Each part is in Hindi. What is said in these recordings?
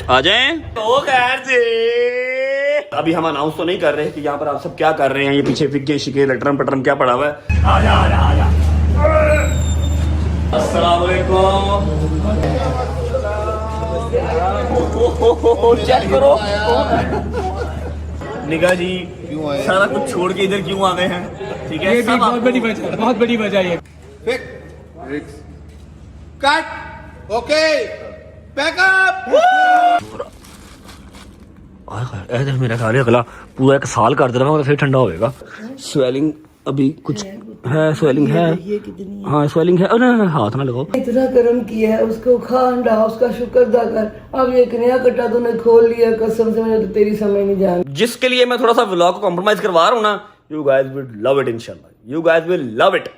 आ जाएं तो खैर से। अभी हम अनाउंस तो नहीं कर रहे कि यहाँ पर आप सब क्या कर रहे हैं। ये पीछे फिक्के शिके लटरम पटरम क्या पड़ा हुआ है। आजा आजा आजा। अस्सलाम वालेकुम। चेक करो निगाह जी सारा कुछ छोड़ के इधर क्यों आ गए हैं। ठीक है, ये भी बहुत बड़ी वजह है। Cut okay backup. ऐसे मेरा ख्याल है अगला पूरा एक साल कर देना फिर ठंडा होएगा। स्वेलिंग अभी कुछ है, स्वेलिंग है। हाँ स्वेलिंग है। अरे हाथ ना लगाओ। इतना कर्म किया है उसको खा अंडा उसका शुक्र अदा कर। अब एक नया कट्टा तूने खोल लिया कसम से मुझे तो तेरी समझ नहीं जान। जिसके लिए मैं थोड़ा सा व्लॉग को कॉम्प्रोमाइज करवा रहा हूँ ना, you guys will love it इंशाल्लाह। You guys will love it.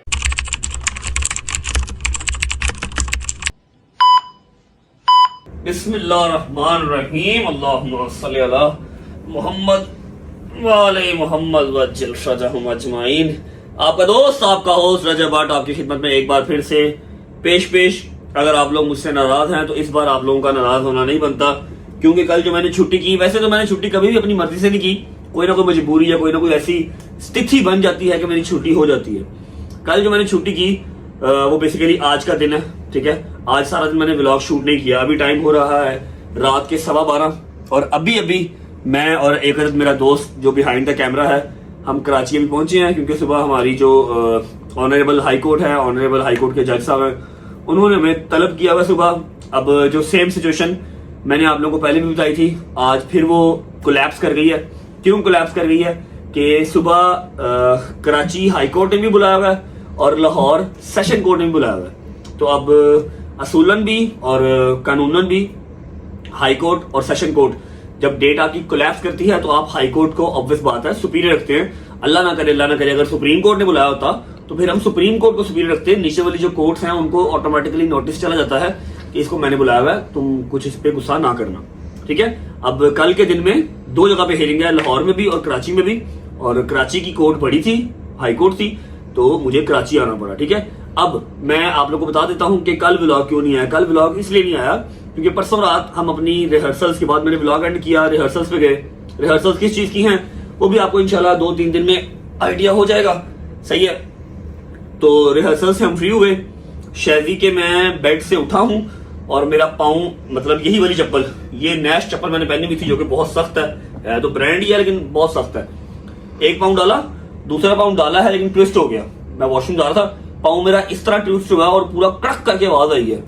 बिस्मिल्लाहिर्रहमानिर्रहीम। अल्लाहुम्मा सल्ली अला मुहम्मद व आले मुहम्मद वज्जल फरजहुम अजमाइन। आपका दोस्त आपका होस्ट रजब भट्ट आपकी खिदमत में एक बार फिर से पेश। अगर आप लोग मुझसे नाराज हैं तो इस बार आप लोगों का नाराज होना नहीं बनता, क्योंकि कल जो मैंने छुट्टी की, वैसे तो मैंने छुट्टी कभी भी अपनी मर्जी से नहीं की, कोई ना कोई मजबूरी या कोई ना कोई ऐसी स्थिति बन जाती है कि मेरी छुट्टी हो जाती है। कल जो मैंने छुट्टी की वो बेसिकली आज का दिन है। ठीक है, आज सारा दिन मैंने व्लॉग शूट नहीं किया। अभी टाइम हो रहा है रात के 12:15 और अभी मैं और एक मेरा दोस्त जो बिहाइंड द कैमरा है, हम कराची अभी पहुंचे हैं, क्योंकि सुबह हमारी जो ऑनरेबल हाई कोर्ट है, ऑनरेबल हाई कोर्ट के जज साहब हैं, उन्होंने हमें तलब किया हुआ सुबह। अब जो सेम सिचुएशन मैंने आप लोगों को पहले भी बताई थी, आज फिर वो कोलैप्स कर गई है। क्यों कोलैप्स कर गई है कि सुबह कराची हाई कोर्ट ने भी बुलाया हुआ है और लाहौर सेशन कोर्ट ने भी बुलाया हुआ है। तो अब असूलन भी और कानूनन भी हाई कोर्ट और सेशन कोर्ट जब डेट आपकी कोलैप्स करती है तो आप हाई कोर्ट को ऑब्वियस बात है सुपीरियर रखते हैं। अल्लाह ना करे अगर सुप्रीम कोर्ट ने बुलाया होता तो फिर हम सुप्रीम कोर्ट को सुपीरियर रखते हैं। नीचे वाली जो कोर्ट्स हैं उनको ऑटोमेटिकली नोटिस चला जाता है कि इसको मैंने बुलाया हुआ है, तुम कुछ इस पे गुस्सा ना करना। ठीक है, अब कल के दिन में 2 जगह पे हियरिंग है, लाहौर में भी और कराची में भी। और कराची की कोर्ट बड़ी थी, हाई कोर्ट थी, तो मुझे कराची आना पड़ा। ठीक है, अब मैं आप लोगों को बता देता हूं कि कल व्लॉग क्यों नहीं आया। कल व्लॉग इसलिए नहीं आया क्योंकि परसों रात हम अपनी रिहर्सल्स के बाद मैंने व्लॉग एंड किया, रिहर्सल्स पे गए। रिहर्सल्स किस चीज की हैं वो भी आपको इंशाल्लाह 2-3 दिन में आइडिया हो जाएगा। सही है, तो रिहर्सल से हम फ्री हुए। शैजी के मैं बेड से उठा हूं और मेरा पाँव, मतलब यही वाली चप्पल, ये नैश चप्पल मैंने पहनी हुई थी जो कि बहुत सख्त है तो ब्रांड ही है लेकिन बहुत सख्त है। एक पाँव डाला, दूसरा पाँव डाला है लेकिन ट्विस्ट हो गया। मैं वॉशरूम जा रहा था, पाँव मेरा इस तरह ट्विस्ट हुआ और पूरा कड़क करके आवाज आई है।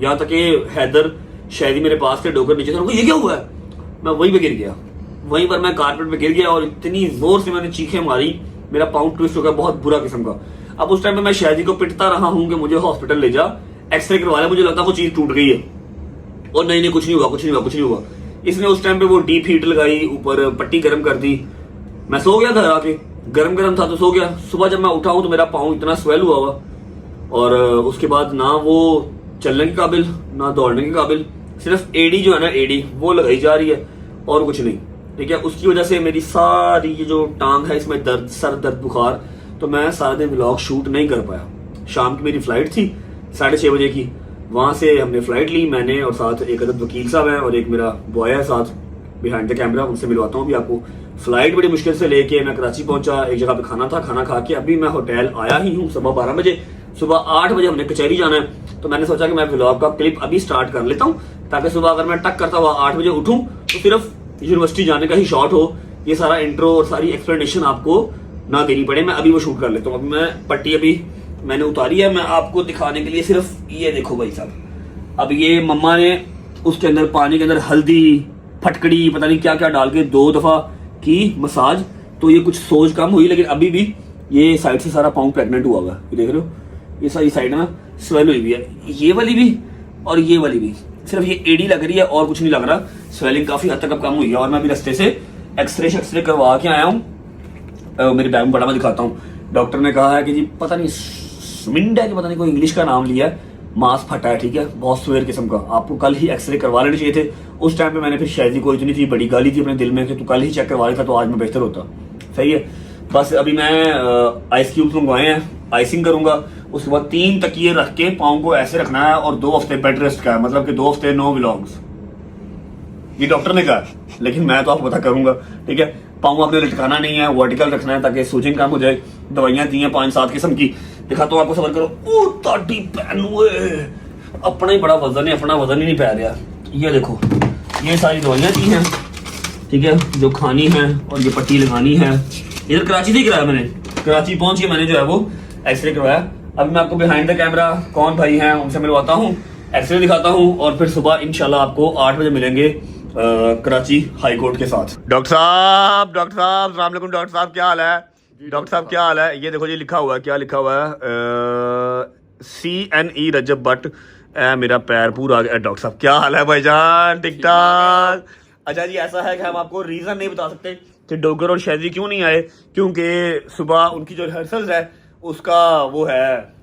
यहाँ तक कि हैदर शायद मेरे पास थे, डोकर नीचे था, ये क्या हुआ है। मैं वहीं पे गिर गया, वहीं पर मैं कारपेट पे गिर गया और इतनी जोर से मैंने चीखें मारी, मेरा पाँव ट्विस्ट हो गया बहुत बुरा किस्म का। अब उस टाइम पे मैं शायदी को पिटता रहा हूँ कि मुझे हॉस्पिटल ले जा, एक्सरे करवा लिया, मुझे लगता है वो चीज टूट गई है। और नहीं कुछ नहीं हुआ। इसने उस टाइम पे वो डीप हीट लगाई, ऊपर पट्टी गर्म कर दी। मैं सो गया घर आके, गरम था तो सो गया। सुबह जब मैं उठा हूं तो मेरा पाँव इतना स्वेल हुआ और उसके बाद ना वो चलने के काबिल ना दौड़ने के काबिल, सिर्फ एडी जो है ना, एडी वो लगाई जा रही है और कुछ नहीं। ठीक है, उसकी वजह से मेरी सारी ये जो टांग है इसमें दर्द, सर दर्द, बुखार, तो मैं सारा दिन व्लॉग शूट नहीं कर पाया। शाम की मेरी फ्लाइट थी 6:30 बजे की, वहां से हमने फ्लाइट ली, मैंने और साथ एक अदद वकील साहब हैं और एक मेरा बॉय है साथ बिहाइंड द कैमरा, उनसे मिलवाता हूँ अभी आपको। फ्लाइट बड़ी मुश्किल से लेके मैं कराची पहुंचा, एक जगह पे खाना था, खाना खा के अभी मैं होटल आया ही हूँ 12:15 बजे। सुबह 8 बजे हमने कचहरी जाना है, तो मैंने सोचा कि मैं व्लॉग का क्लिप अभी स्टार्ट कर लेता हूँ ताकि सुबह अगर मैं टक करता हुआ 8 बजे उठूं तो सिर्फ यूनिवर्सिटी जाने का ही शॉट हो, ये सारा इंट्रो और सारी एक्सप्लेनेशन आपको ना देनी पड़े। मैं अभी वो शूट कर लेता हूँ। अभी मैं पट्टी अभी मैंने उतारी है, मैं आपको दिखाने के लिए सिर्फ ये देखो भाई साहब। अब ये मम्मा ने उसके अंदर पानी के अंदर हल्दी, फटकड़ी, पता नहीं क्या क्या डाल के 2 दफा की मसाज, तो ये कुछ सोज कम हुई, लेकिन अभी भी ये साइड से सारा पाँव प्रेग्नेंट हुआ हुआ है। ये देख रहे हो, ये सारी साइड ना स्वेल हुई हुई है, ये वाली भी और ये वाली भी। सिर्फ ये एडी लग रही है और कुछ नहीं लग रहा। स्वेलिंग काफी हद तक अब कम हुई है और मैं अभी रास्ते से एक्सरे करवा के आया हूँ। मेरे बैग में बड़ा मैं दिखाता हूँ। डॉक्टर ने कहा है कि जी पता नहीं स्विंड है कि पता नहीं कोई इंग्लिश का नाम लिया है, मांस फटा है। ठीक है, बहुत सुवेर किस्म का, आपको कल ही एक्सरे करवा लेने चाहिए थे। उस टाइम पे मैंने फिर शायद को इतनी थी बड़ी गाली थी अपने दिल में कि तू कल ही चेक करवा लेता तो आज में बेहतर होता। सही है, बस अभी मैं आइस क्यूब्स मंगवाए हैं, आइसिंग करूंगा। उसके बाद 3 तकिए रख के पाँव को ऐसे रखना है और 2 हफ्ते बेड रेस्ट का है, मतलब कि 2 हफ्ते नो व्लॉग्स। ये डॉक्टर ने कहा, लेकिन मैं तो आपको पता करूंगा, ठीक है। पाँव आपने लटकाना नहीं है, वर्टिकल रखना है ताकि सूजिंग कम हो जाए। दवाइयां दी हैं 5-7 किस्म की, दिखाता हूँ आपको, सबर करो। ओ ताड़ी पैन, अपना ही बड़ा वजन है, अपना वजन ही नहीं पै रहा। ये देखो, ये सारी दवाइयां दी हैं, ठीक है, जो खानी है और ये पट्टी लगानी है। इधर कराची से कराया मैंने, कराची पहुंच के मैंने जो है वो एक्सरे करवाया। अभी मैं आपको बिहाइंड द कैमरा कौन भाई हैं उनसे मिलवाता हूँ, एक्सरे दिखाता हूँ, और फिर सुबह इंशाल्लाह आपको 8 बजे मिलेंगे कराची हाई कोर्ट के साथ। डॉक्टर साहब, अस्सलाम वालेकुम। डॉक्टर साहब क्या हाल है? डॉक्टर साहब क्या हाल है? ये देखो जी लिखा हुआ है, क्या लिखा हुआ है? CNE रजब भट्ट। मेरा पैर पूरा आ गया। डॉक्टर साहब क्या हाल है भाईजान? ठीक ठाक। अच्छा जी, ऐसा है कि हम आपको रीजन नहीं बता सकते कि डोगर और शैजी क्यों नहीं आए, क्योंकि सुबह उनकी जो रिहर्सल्स है उसका वो है,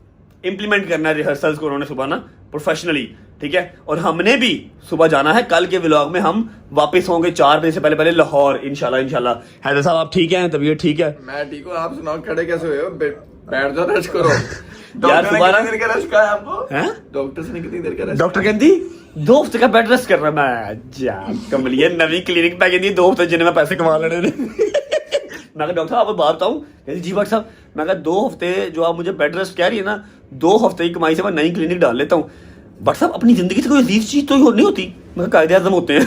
इम्प्लीमेंट करना है रिहर्सल्स को उन्होंने सुबह ना प्रोफेशनली, ठीक है। और हमने भी सुबह जाना है, कल के व्लॉग में हम वापस होंगे 4 बजे से पहले लाहौर, इंशाल्लाह। हैदर साहब आप ठीक हैं? तबीयत ठीक है? मैं ठीक हूँ, आप सुनाओ, खड़े कैसे हुए हो? बैठ जाओ, रेस्ट करो। यार दोबारा कितनी देर का रेस्ट कहा है आपको? हैं? डॉक्टर से कितनी देर का रेस्ट? डॉक्टर कहती 2 हफ्ते का बेड रेस्ट करना। मैं जा कमलिए नवी क्लिनिक पे कहती 2 हफ्ते जिन्हें मैं पैसे कमा लेने ने। मैं कहा डॉक्टर साहब आपको बात बताऊं? कहती जी डॉक्टर साहब। मैं कहा 2 हफ्ते जो आप मुझे बेड रेस्ट कह रही है ना, 2 हफ्ते की कमाई से मैं नई क्लिनिक डाल लेता हूँ। बट साहब अपनी जिंदगी से कोई अजीज चीज तो नहीं होती। मैं कायदे आजम होते हैं।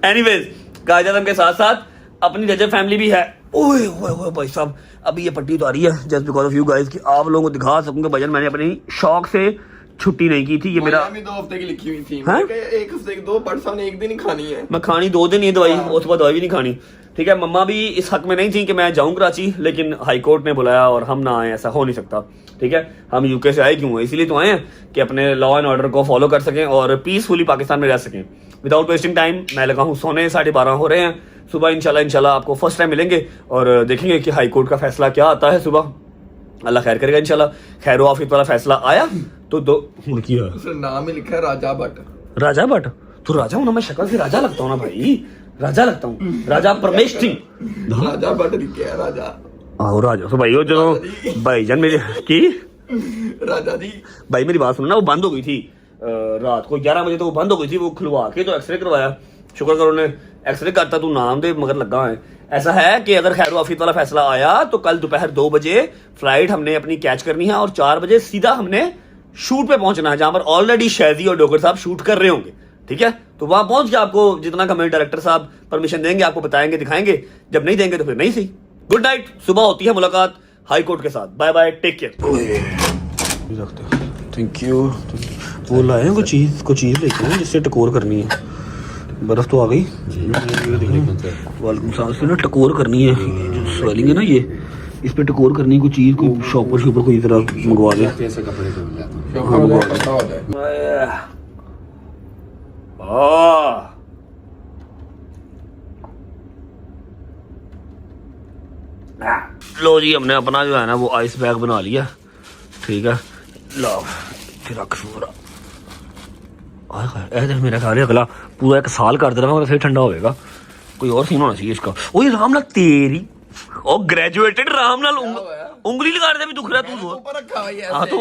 एनीवेज, कायदे आजम के साथ साथ अपनी रजब फैमिली भी है। ओए ओए भाई साहब, अभी ये पट्टी तो आ रही है just because of you guys, कि आप लोगों को दिखा सकूंगा भजन मैंने अपनी शौक से छुट्टी नहीं की थी। ये मेरा 2 हफ्ते की लिखी हुई थी। हाँ? मैं कहा 1 हफ्ते की 2, बट साहब ने 1 दिन ही खानी है। मैं खानी 2 दिन ही दवाई, उसके बाद दवाई भी नहीं खानी, ठीक है। मम्मा भी इस हक में नहीं थी कि मैं जाऊं कराची, लेकिन हाई कोर्ट ने बुलाया और हम ना आए, ऐसा हो नहीं सकता, ठीक है। हम यूके से आए क्यों? इसीलिए तो आए हैं कि अपने लॉ एंड ऑर्डर को फॉलो कर सकें और पीसफुली पाकिस्तान में रह सकें विदाउट वेस्टिंग टाइम। मैं लगा हूँ सोने, 12:30 हो रहे हैं। सुबह इंशाल्लाह आपको फर्स्ट टाइम मिलेंगे और देखेंगे कि हाई कोर्ट का फैसला क्या आता है सुबह। अल्लाह खैर करेगा इंशाल्लाह। खैर आफियत वाला फैसला आया तो उसने नाम ही लिखा है राजा भट्ट। राजा भट्ट? तो राजा हूं ना मैं, शक्ल से राजा लगता हूँ ना भाई, राजा लगता हूँ, राजा परमेश सिंह। राजा भट्ट लिखा है, राजा। आओ राजा तो भाई, वो जो भाईजान मेरे की राजा जी भाई मेरी बात सुनो ना, वो बंद हो गई थी रात को 11 बजे तो वो बंद हो गई थी। वो खुलवा के तो एक्सरे करवाया, शुक्र करो ने एक्सरे करता, तू नाम दे मगर लगा है। ऐसा है कि अगर खैर आफियत वाला फैसला आया तो कल दोपहर 2 बजे फ्लाइट हमने अपनी कैच करनी है और 4 बजे सीधा हमने शूट पे पहुंचना है, जहां पर ऑलरेडी शैजी और डोगर साहब शूट कर रहे होंगे, ठीक है। तो वहां पहुंच के आपको जितना कमेंट डायरेक्टर साहब परमिशन देंगे आपको बताएंगे, दिखाएंगे। जब नहीं देंगे तो फिर नहीं सही। गुड नाइट, सुबह होती है मुलाकात हाई कोर्ट के साथ। Bye bye, take care. Thank you. वो लाए हैं कुछ चीज लेके आए जिससे टकोर करनी है। बर्फ तो आ गई, वालेकुम सलाम। से ना टकोर करनी है, जो स्वेलिंग है ना ये, इस पे टकोर करनी है। कोई चीज को शॉपर कोई तरह मंगवा दे। लो जी, हमने अपना जो है ना वो आइस बैग बना लिया, ठीक है। लो फिर रख सूरा मेरा ख्याल है अगला पूरा 1 साल कर देना फिर ठंडा होएगा। कोई और सीन होना चाहिए इसका। ओए राम नाल तेरी ओ ग्रेजुएटेड राम नाल उंगली लगा दे भी दुख रहा है तू। ऊपर रखा हुआ है। हाँ तो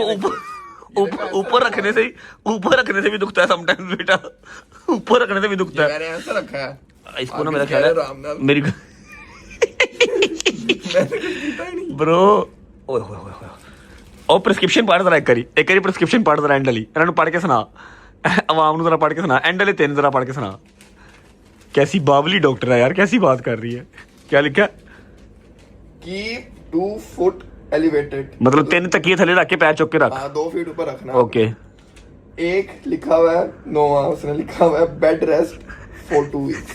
ऊपर रखने से भी दुखता है समटाइम्स बेटा, ऊपर रखने से भी दुखता है। मैंने ऐसा रखा है इसको ना मेरा ख्याल है मेरी ब्रो ओए ओ प्रिस्क्रिप्शन पढ़ जरा एक करी प्रिस्क्रिप्शन पढ़ जरा एंडली इन्होंने पढ़ के सुना, आवाम ने जरा पढ़ के सुना, एंडले 3 जरा पढ़ के सुना। कैसी बावली डॉक्टर है यार, कैसी बात कर रही है। क्या लिखा? कीप 2 फुट एलिवेटेड, मतलब 3 तकिए थले रख के पैर चुक के रख। 2 फीट ऊपर रखना। ओके। एक लिखा हुआ है नोवा, उसने लिखा हुआ है bed rest for 2 weeks.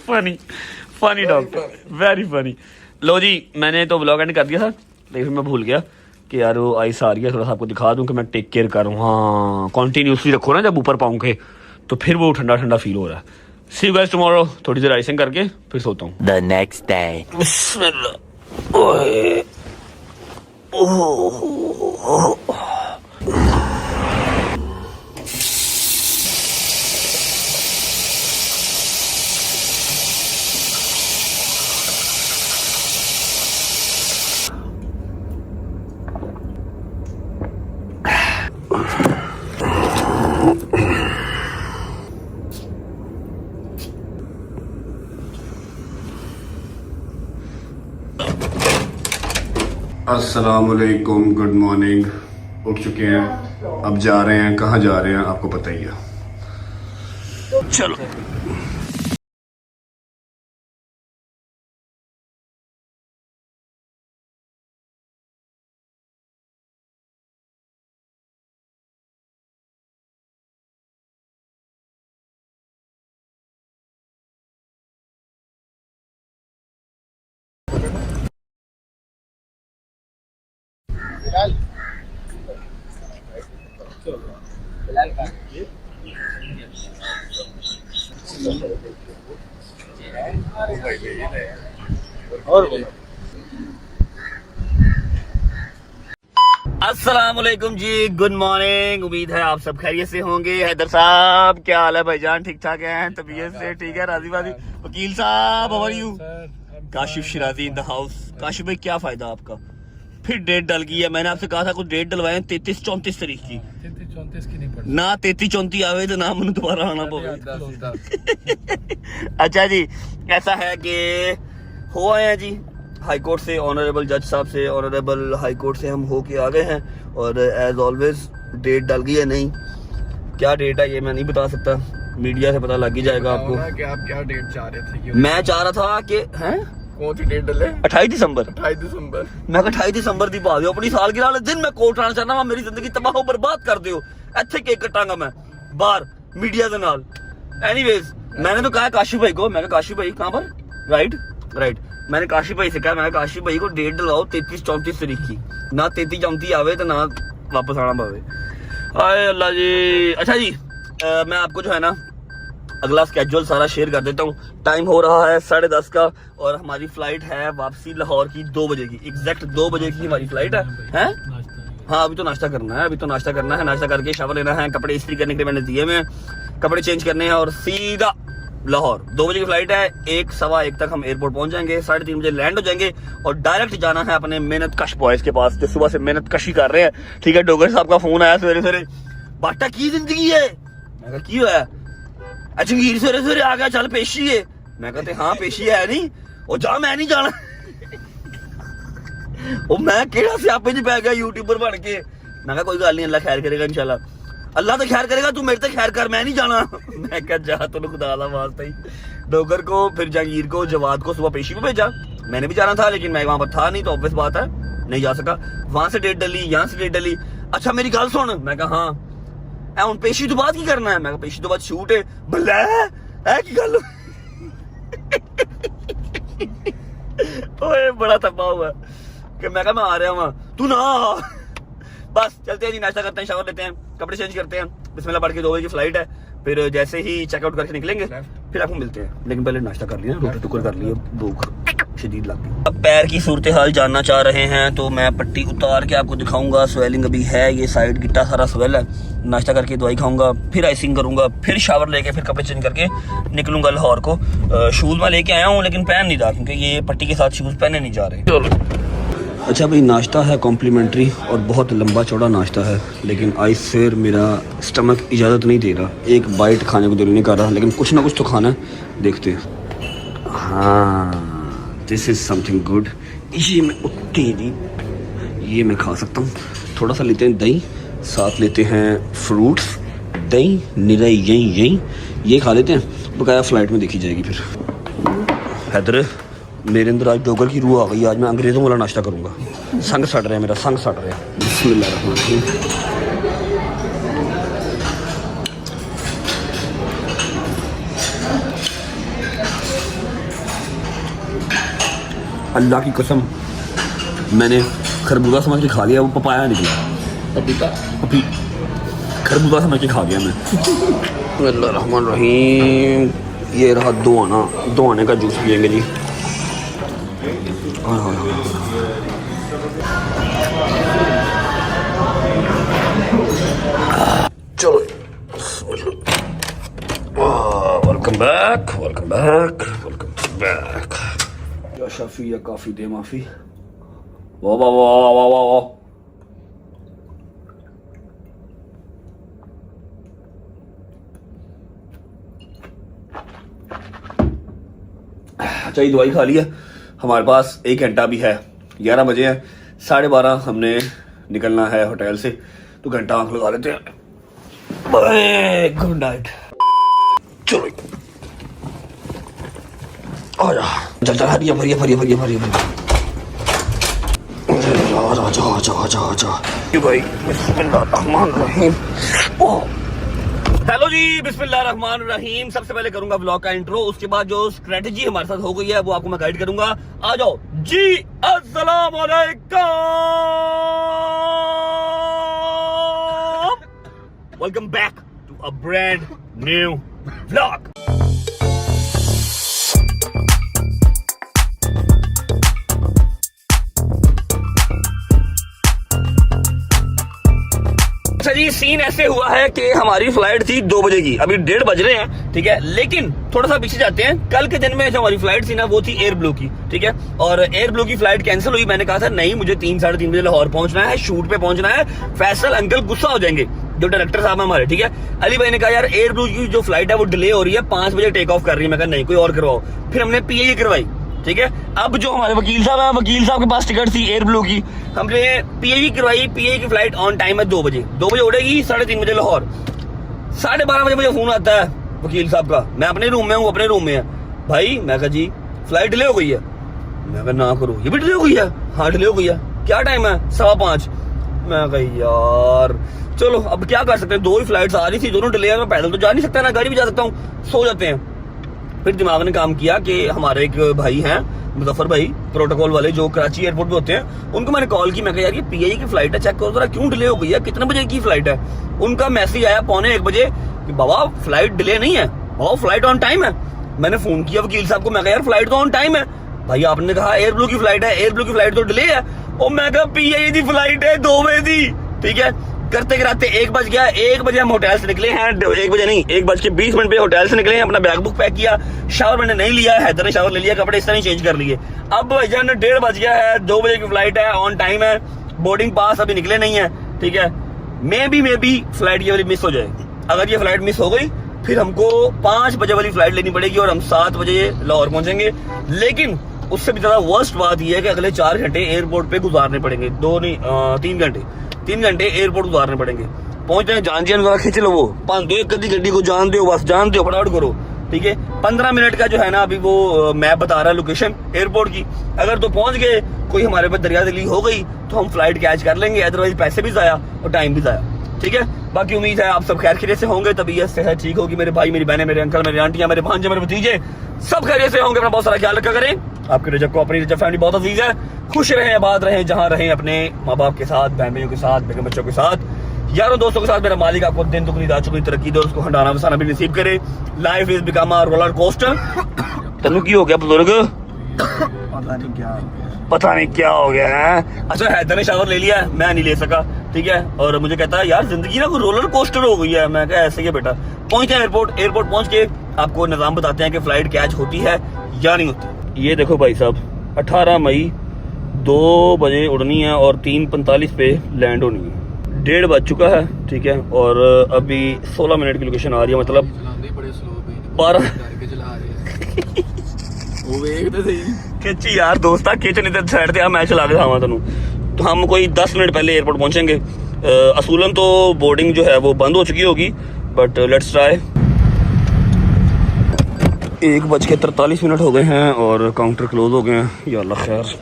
Funny doctor, very funny. लो जी, मैंने तो व्लॉग एंड कर दिया था, लेकिन मैं भूल गया कि यार वो आइस आ रही है, थोड़ा सा आपको दिखा दूं कि मैं टेक केयर करूँ। हाँ, कॉन्टीन्यूसली रखो ना जब ऊपर पाऊँ के, तो फिर वो ठंडा ठंडा फील हो रहा है। सी यू गाइस टुमारो। थोड़ी देर आइसिंग करके फिर सोता हूँ। The next day. बिस्मिल्लाह। ओए ओह अस्सलामुअलैकुम, गुड मॉर्निंग। उठ चुके हैं, अब जा रहे हैं। कहाँ जा रहे हैं आपको पता ही है। चलो अस्सलामुअलैकुम जी, गुड मॉर्निंग। उम्मीद है आप सब खैरियत से होंगे। हैदर साहब क्या हाल है भाईजान? ठीक ठाक हैं? तबीयत से ठीक है? राजी बाजी? वकील साहब how are you? Kashif Shirazi in the house. Kashif भाई क्या फायदा आपका? फिर डेट डल गई है। मैंने आपसे कहा था कुछ डेट डलवाएं 33-34 तारीख की। 33-34 की नहीं पड़ी ना 33-34 आवे तो ना मैंने दोबारा आना पवे। अच्छा जी, ऐसा है कि हो आए हैं जी हाई कोर्ट से, ऑनरेबल जज साहब से, ऑनरेबल हाई कोर्ट से हम हो के आ गए हैं। और एज ऑलवेज डेट डल गई है। नहीं क्या डेट है ये मैं नहीं बता सकता, मीडिया से पता लग ही जाएगा आपको। कि आप क्या डेट चाह रहे थे? मैं चाह रहा था कि हैं कौन सी डेट डले? 28 दिसंबर। 28 दिसंबर। मैं 28 दिसंबर की बात है, अपनी सालगिरह वाले दिन मैं कोर्ट आना चाहना वा। मेरी जिंदगी तबाह बर्बाद कर दियो। ਇੱਥੇ केक कटांगा मैं बाहर मीडिया के नाल। एनीवेज मैंने तो कहा काशिफ भाई को, मैं कहा काशिफ भाई कहाँ पर? राइट मैंने काशिफ भाई से कहा, मैं काशिफ भाई को डेट दिलाओ 33-34 तारीख की। ना 33-34 आवे तो ना वापस आना पवे। हाय अल्लाह जी। अच्छा जी, मैं आपको जो है ना अगला स्केड्यूल सारा शेयर कर देता हूँ। टाइम हो रहा है 10:30 का और हमारी फ्लाइट है वापसी लाहौर की 2 बजे की। एग्जैक्ट 2 बजे की हमारी फ्लाइट है? हाँ अभी तो नाश्ता करना है, नाश्ता करके शावर लेना है, कपड़े इस्त्री करने के लिए मैंने दिए हुए, कपड़े चेंज करने हैं और सीधा लाहौर। 2 बजे की फ्लाइट है, 1-1:15 तक हम एयरपोर्ट पहुंच जाएंगे, 3:30 बजे लैंड हो जाएंगे और डायरेक्ट जाना है अपने मेहनत कश बॉयज के पास जो सुबह से मेहनत कशी कर रहे हैं। ठीक है, डोगर साहब का फोन आया सवेरे सवेरे, बाटा की जिंदगी है? मैं कहा की हुआ? जंगीर सवेरे सवेरे आ गया, चल पेशी है। मैं कहते हाँ पेशी है नहीं, और जा मैं नहीं जाना। ਉਹ मैं ਕਿਹੜਾ ਸਿਆਪੇ 'ਚ ਪੈ ਗਿਆ यूट्यूबर बन के। मैं कहा कोई गल नहीं, अल्लाह खैर करेगा इंशाल्लाह। अल्लाह तो खैर करेगा, तू मेरे तो खैर कर, मैं नहीं जाना। मैं कहा जा तूने खुदा दा वास्ता ही। डोगर को फिर जहांगीर को जवाद को सुबह पेशी में भेजा। मैंने भी जाना था लेकिन मैं वहां पर था नहीं तो ऑब्वियस बात है नहीं जा सका। वहां से डेट डली, यहाँ से डेट डली। अच्छा मेरी गल सुन। मैं कहा हाँ हुन पेशी तो बाद की करना है? मैं कहा पेशी तो बाद शूट है। बल्ले है की गल? ओए बड़ा तबाह हुआ कि मैं कहा मैं आ रहा हूँ, तू ना। बस चलते हैं जी, नाश्ता करते हैं, शावर लेते हैं, कपड़े चेंज करते हैं, बिस्मिल्लाह पढ़ के 2 बजे की फ्लाइट है। फिर जैसे ही चेकआउट करके निकलेंगे फिर आपको मिलते हैं। लेकिन पहले नाश्ता कर लिया, रोटी टुकर कर लिया, भूख शदीद लग गई। अब पैर की सूरत हाल जानना चाह रहे हैं तो मैं पट्टी उतार के आपको दिखाऊंगा। स्वेलिंग अभी है, ये साइड गिट्टा सारा स्वेल है। नाश्ता करके दवाई खाऊंगा, फिर आइसिंग करूंगा, फिर शावर लेके फिर कपड़े चेंज करके निकलूंगा लाहौर को। शूज़ मैं लेके आया हूँ लेकिन पहन नहीं रहा क्योंकि ये पट्टी के साथ शूज़ पहने नहीं जा रहे। अच्छा भाई, नाश्ता है कॉम्प्लीमेंट्री और बहुत लंबा चौड़ा नाश्ता है, लेकिन आई शेर मेरा स्टमक इजाज़त नहीं दे रहा। एक बाइट खाने को दिल नहीं कर रहा, लेकिन कुछ ना कुछ तो खाना है, देखते हैं। हाँ दिस इज़ समथिंग गुड। ये मैं खा सकता हूँ। थोड़ा सा लेते हैं दही, साथ लेते हैं फ्रूट्स, दही निरा यही ये खा लेते हैं, बकाया फ़्लाइट में देखी जाएगी। फिर हैदर मेरे अंदर आज डोगर की रूह आ गई। आज मैं अंग्रेज़ों वाला नाश्ता करूँगा। संग सड़ रहा है मेरा, संग सड़ रहा है। बिस्मिल्लाहिर्रहमानिर्रहीम। अल्लाह की कसम मैंने खरबूजा समझ के खा लिया, वो पपाया निकला। पपी खरबूजा समझ के खा गया मैं। बिस्मिल्लाह रहमान रहीम। ये रहा दोआने का जूस पियेंगे जी। चलो वेलकम बैक। या शफी या काफी दे माफी। वाह वाह वाह वाह वाह वाह। अच्छा ये दवाई खा ली है, हमारे पास 1 घंटा भी है, 11 बजे हैं। 12:30 हमने निकलना है होटल से, तो घंटा आंख लगा लेते हैं। Good night. चलो आ जा, चल चल, हरिया भरिया भरिया भरिया भरिया भरिया, जा क्यों भाई। बिस्मिल्लाहिर्रहमानिर्रहीम। हेलो जी, बिस्मिल्लाहिर्रहमानिर्रहीम। सबसे पहले करूंगा व्लॉग का इंट्रो, उसके बाद जो स्ट्रेटजी हमारे साथ हो गई है वो आपको मैं गाइड करूंगा। आ जाओ जी। अस्सलाम वालेकुम, welcome back to a brand new vlog. अच्छा जी, सीन ऐसे हुआ है कि हमारी फ्लाइट थी 2 बजे की, अभी 1:30 बज रहे हैं, ठीक है। लेकिन थोड़ा सा पीछे जाते हैं। कल के दिन में जो हमारी फ्लाइट थी ना, वो थी एयर ब्लू की, ठीक है। और एयर ब्लू की फ्लाइट कैंसिल हुई। मैंने कहा था नहीं, मुझे 3 साढ़े 3 बजे लाहौर पहुंचना है, शूट पे पहुंचना है। फैसल अंकल गुस्सा हो जाएंगे, जो डायरेक्टर साहब हमारे, ठीक है। अली भाई ने कहा यार एयर ब्लू की जो फ्लाइट है वो डिले हो रही है, 5 बजे टेक ऑफ कर रही है। मैं कहा नहीं, कोई और करवाओ। फिर हमने PAE करवाई, ठीक है। अब जो हमारे वकील साहब है, वकील साहब के पास टिकट थी एयर ब्लू की, हमने PAE करवाई। PAE की फ्लाइट ऑन टाइम है 2 बजे, 2 बजे उड़ेगी, 3:30 बजे लाहौर। 12:30 बजे मुझे फोन आता है वकील साहब का, मैं अपने रूम में हूँ, अपने रूम में है भाई। मैं कहा जी फ्लाइट डिले हो गई है। मैं कहा ना करो, ये भी डिले हो गई है। हाँ डिले हो गई है। क्या टाइम है? 5:15। मैं कहा यार चलो अब क्या कर सकते हैं, 2 ही फ्लाइट्स आ रही थी, दोनों डिले है। मैं पैदल तो जा नहीं सकता, ना गाड़ी भी जा सकता हूँ, सो जाते हैं। फिर दिमाग ने काम किया कि हमारे एक भाई हैं मुजफ्फर भाई, प्रोटोकॉल वाले, जो कराची एयरपोर्ट पे होते हैं, उनको मैंने कॉल की। मैं कहा यार ये PAE की फ्लाइट है, चेक करो जरा क्यों डिले हो गई है, कितने बजे की फ्लाइट है। उनका मैसेज आया 1:45 बजे कि बाबा फ्लाइट डिले नहीं है, बाबा फ्लाइट ऑन टाइम है। मैंने फोन किया वकील साहब को, मैं कहा यार फ्लाइट तो ऑन टाइम है। भाई आपने कहा एयर ब्लू की फ्लाइट है, एयर ब्लू की फ्लाइट तो डिले है। और मैं कहा PAE की फ्लाइट है 2 बजे थी, ठीक है। करते कराते 1 बज गया। 1 बजे हम होटल से निकले हैं, 1 बजे नहीं, 1:20 पे होटल से निकले हैं। अपना बैग बुक पैक किया, शावर मैंने नहीं लिया, हैदर ने शावर ले लिया, कपड़े इस तरह चेंज कर लिए। अब भाईजान 1:30 बज गया है, 2 बजे की फ्लाइट है, ऑन टाइम है, बोर्डिंग पास अभी निकले नहीं है, ठीक है। मे बी फ्लाइट ये वाली मिस हो जाए। अगर ये फ्लाइट मिस हो गई फिर हमको 5 बजे वाली फ्लाइट लेनी पड़ेगी और हम 7 बजे लाहौर पहुंचेंगे। लेकिन उससे भी ज्यादा वर्स्ट बात यह है कि अगले 4 घंटे एयरपोर्ट पे गुजारने पड़ेंगे, 3 घंटे एयरपोर्ट गुजारने पड़ेंगे। पहुंचते हैं, जान जरा खींच लो, वो 5 एक कदी गड्डी को जान दो, बस जान दो, फटाफट करो, ठीक है। 15 मिनट का जो है ना अभी वो मैप बता रहा है लोकेशन एयरपोर्ट की। अगर तो पहुंच गए, कोई हमारे पे दरिया दिली हो गई तो हम फ्लाइट कैच कर लेंगे, अदरवाइज पैसे भी जाया और टाइम भी जाया, ठीक है। बाकी उम्मीद है आप सब खैर खैरियत से होंगे, तबीयत सेहत ठीक होगी। मेरे भाई, मेरी बहनें, मेरे अंकल, मेरी आंटियां, मेरे भांजे, मेरे भतीजे सब खैरियत से होंगे। अपना बहुत सारा ख्याल रखा करें। आपके रजब को, अपनी रजब फैमिली बहुत अजीज है। खुश रहें, आबाद रहें, जहां रहें, अपने माँ बाप के साथ, बहन भाइयों के साथ, बेगम बच्चों के साथ, यारों दोस्तों के साथ। मेरा मालिक आपको दिन दुगनी रात चौगुनी तरक्की दे और उसको हंडाना वसाना भी नसीब करे। Life is become a roller coaster. Tanu की हो गया बुजुर्ग? पता नहीं क्या हो गया है। अच्छा हैदर ने शावर ले लिया, मैं नहीं ले सका, ठीक है। और मुझे कहता है यार जिंदगी ना कोई रोलर कोस्टर हो गई है। मैं कहा ऐसे ही बेटा। पहुंचते हैं एयरपोर्ट। एयरपोर्ट पहुंच के आपको निजाम बताते हैं कि फ्लाइट कैच होती है या नहीं होती। ये देखो भाई साहब, 18 मई 2 बजे उड़नी है और 3:45 पे लैंड होनी है। 1:30 बज चुका है, ठीक है। और अभी 16 मिनट की लोकेशन आ रही है, मतलब 12 खिंची यार दोस्ता, खिंच नहीं तो साइड ते मैं चला के खावा तेनू। तो हम कोई 10 मिनट पहले एयरपोर्ट पहुंचेंगे। असूलन तो बोर्डिंग जो है वो बंद हो चुकी होगी, बट लेट्स ट्राई। 1:43 हो गए हैं और काउंटर क्लोज हो गए हैं। या अल्लाह खैर।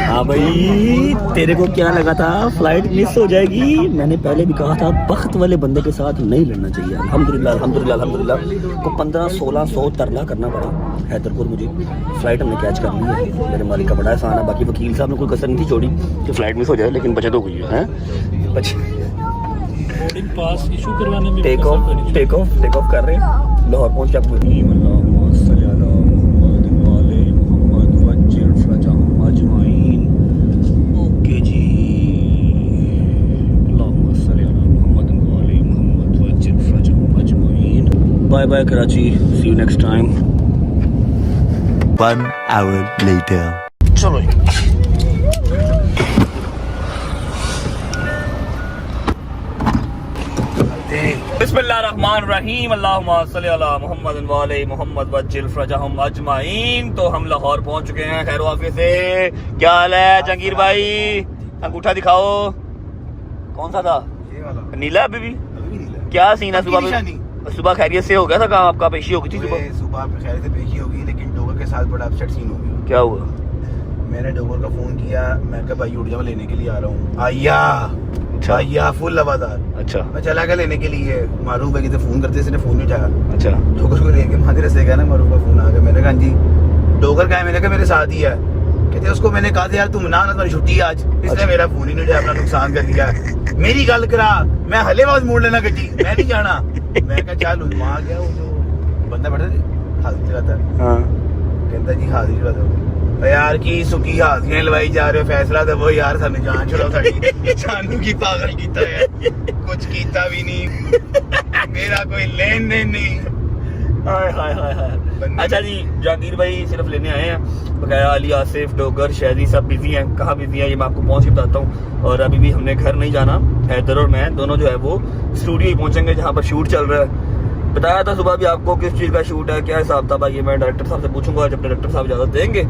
हाँ भाई, तेरे को क्या लगा था फ्लाइट मिस हो जाएगी? मैंने पहले भी कहा था बख्त वाले बंदे के साथ नहीं लड़ना चाहिए। अल्हम्दुलिल्लाह अल्हम्दुलिल्लाह अल्हम्दुलिल्लाह को 1500-1600 तरला करना पड़ा हैदर को। मुझे फ्लाइट हमने कैच कर ली है, मेरे मालिक का बड़ा एहसान है। बाकी वकील साहब ने कोई कसर नहीं थी छोड़ी कि फ्लाइट मिस हो जाए, लेकिन बचत हो गई है। बोर्डिंग पास इशू करवाने में टेक ऑफ कर रहे हैं, लाहौर पहुंच के आपको ओके जी। Bye bye Karachi, see you next time. 1 hour later. चलो बिस्मिल्लाहिर्रहमानिर्रहीम। बिस्मिल्लाहिर्रहमानिर्रहीम अल्लाहुम्मा सल्ली अला मुहम्मद व अला मुहम्मद वज्जिल फरजहुम अजमाइन। तो हम लाहौर पहुंच चुके हैं खैर वाफिया से। क्या हाल है जहांगीर भाई? अंगूठा दिखाओ। कौन सा था? ये वाला नीला अभी भी? क्या सीन है? सुबह खैरियत से हो गया था काम आपका? पेशी हो गई थी सुबह पे खैर से पेशी होगी, लेकिन डोगर के साथ बड़ा अपसेट सीन हो गया। क्या हुआ? मैंने डोगर का फोन किया, मैं कहा भाई उठ जा, मैं लेने के लिए आ रहा हूँ। आया फुल आवाज़ार। अच्छा मैं चला गया लेने के लिए। मारूफ भाई से फोन करते, इसने फोन नहीं उठाया। अच्छा डोगर को लेके माधुर से गया ना, मारूफ का फोन आ गया। मैंने कहा जी डोगर का है? मैंने कहा मेरे साथ ही है। कहते उसको मैंने कहा था यार तुम ना तुम्हारी छुट्टी है आज, इसलिए मेरा फोन ही नहीं उठाया, अपना नुकसान कर दिया। मेरी गल करा, मैं हले बात मोड़ लेना गड्डी, मैं नहीं जाना। मैं कहा चल वहाँ गया, वो जो बंदा बैठा था हाजिर का था, कहता जी हाजिर का दो यार की सुखी हाजिरियां लवाई जा रहे हो, फैसला दबो यार, सानू जान छुड़ाओ साडी, सानू की पागल कीता है, कुछ कीता भी नहीं, मेरा कोई लेन देन नहीं। हाय हाय हाय हाय। अच्छा जी जहांगीर भाई सिर्फ लेने आए हैं, बकाया अली आसिफ डोगर शहरी सब बिजी हैं। कहाँ बिजी हैं ये मैं आपको पहुँच के बताता हूँ। और अभी भी हमने घर नहीं जाना, हैदर और मैं दोनों जो है वो स्टूडियो ही पहुँचेंगे जहाँ पर शूट चल रहा है। बताया था सुबह भी आपको किस चीज़ का शूट है, क्या हिसाब था भाई, ये मैं डायरेक्टर साहब से पूछूंगा। जब डायरेक्टर साहब इजाज़त देंगे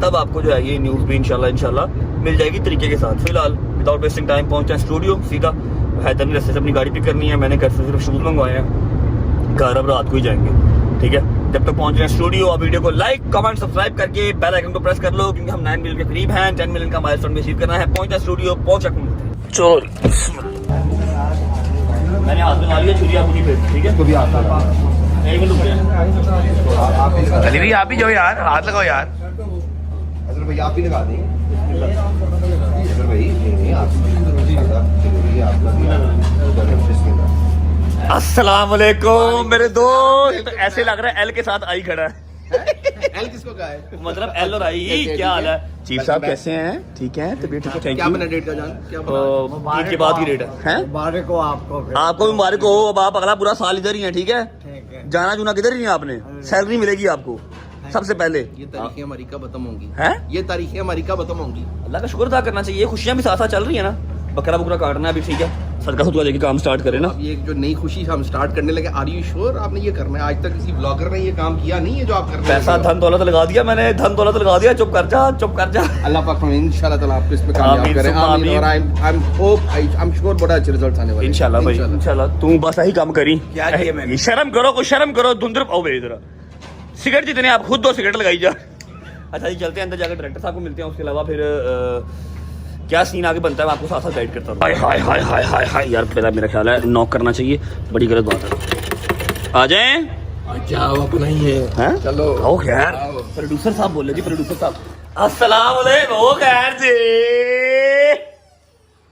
तब आपको जो है ये न्यूज़ भी इंशाल्लाह मिल जाएगी तरीके के साथ। फिलहाल विदाउट वेस्टिंग टाइम पहुँचते हैं स्टूडियो सीधा। हैदर ने रस्ते से अपनी गाड़ी पिक करनी है, मैंने घर से सिर्फ शूज़ मंगवाए हैं, घर अब रात को ही जाएंगे। ठीक है, जब तक पहुंच रहे हैं स्टूडियो, आप वीडियो को लाइक कमेंट सब्सक्राइब करके बेल आइकन को प्रेस कर लो, क्योंकि हम 9 मिलियन के करीब हैं। 10 मिलियन का माइलस्टोन अचीव करना है। पहुंचा स्टूडियो, पहुंचा चलो मैंने हाथ में ला लिया छुरी, आप नहीं फिर ठीक है तो भी आप अली भाई आप भी जाओ यार, हाथ लगाओ यार। अजर भाई आप भी लगा दें। अजर भाई नहीं आप अस्सलाम वालेकुम मेरे दोस्त। ऐसे लग रहा है एल के साथ आई खड़ा है। एल किसको कहा है? मतलब एल और आई। क्या हाल है चीफ साहब, कैसे हैं? ठीक है, तबीयत ठीक है, थैंक क्या यू। बना डेट का जान? क्या ईद के बाद की डेट है? मुबारक हो आपको। आपको भी मुबारक हो। अब आप अगला पूरा साल इधर ही हैं, ठीक है? जाना जुना किधर ही है आपने? सैलरी मिलेगी आपको सबसे पहले। ये तारीखें हमारी कब खत्म होंगी? हैं? ये तारीखें हमारी कब खत्म होंगी? अल्लाह का शुक्र अदा करना चाहिए, खुशियां भी साथ साथ चल रही है ना। बकरा बुकरा काटना है अभी, ठीक है, सदका खुदका देके काम स्टार्ट करें ना। अब ये जो नई खुशी हम स्टार्ट करने लगे, आर यू श्योर आपने ये करना है? आज तक किसी ब्लॉगर ने ये काम किया नहीं है जो आप कर रहे हैं। पैसा धन दौलत लगा दिया मैंने, धन दौलत लगा दिया। चुप कर जा, चुप कर जा। अल्लाह पाक हमें इंशाल्लाह ताला आपको इस पे कामयाब करे। आमीन। और आई एम श्योर बड़ा अच्छे रिजल्ट्स आने वाले हैं इंशाल्लाह भाई, इंशाल्लाह। तू बस यही काम करी। क्या किया मैंने? शर्म करो, कुछ शर्म करो। धुंधर पाओ मेरी तरह सिगरेट जितने आप खुद 2 सिगरेट लगाई जा। अच्छा जी चलते हैं अंदर, जाकर डायरेक्टर साहब को मिलते हैं। उसके अलावा फिर क्या सीन आगे बनता है मैं आपको साथ साथ गाइड करता हूँ। हाय हाय हाय हाय हाय हाय यार, पहला मेरा ख्याल है नॉक करना चाहिए, बड़ी गलत बात है। आ जाएं, जाओ अपना ही है। चलो आओ खैर। प्रोड्यूसर साहब बोले जी, प्रोड्यूसर साहब अस्सलाम वालेकुम। ओ खैर जी,